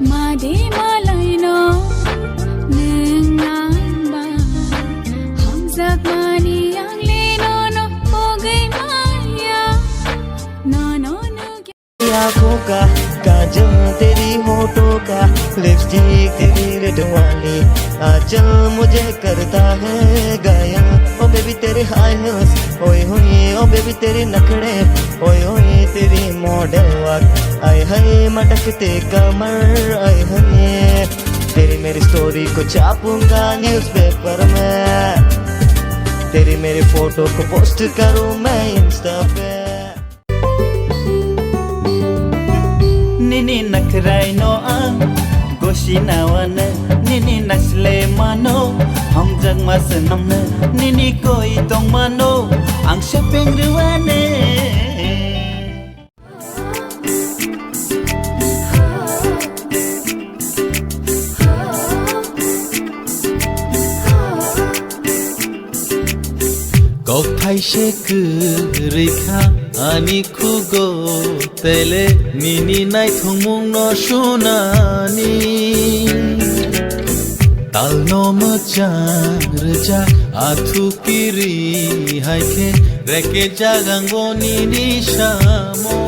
Made malay no Nangamba Hamzat mani ang lino no Pogay maya No no no आँखों का काजल तेरी होठों का लिपस्टिक तेरी रेड वाली आंचल मुझे करता है घायल ओ बेबी तेरे हाई हील्स ओए होए ओ बेबी तेरे नखड़े ओए होए तेरी मॉडल वॉक आए हाय मटकते कमर आए हाय तेरी मेरी स्टोरी को छापूंगा न्यूज़पेपर में तेरी मेरी फोटो को पोस्ट करूँ मैं इंस्टा पे Nini nakray no ang goshi nawana Nini nasle mano hong jang masanam na Nini koi tong mano ang shopping ruwane Kok thai she kurikha ani khugo tele nini nai thongmung no shunani tal no machang reja athu kiri haike reke jagango nini shamo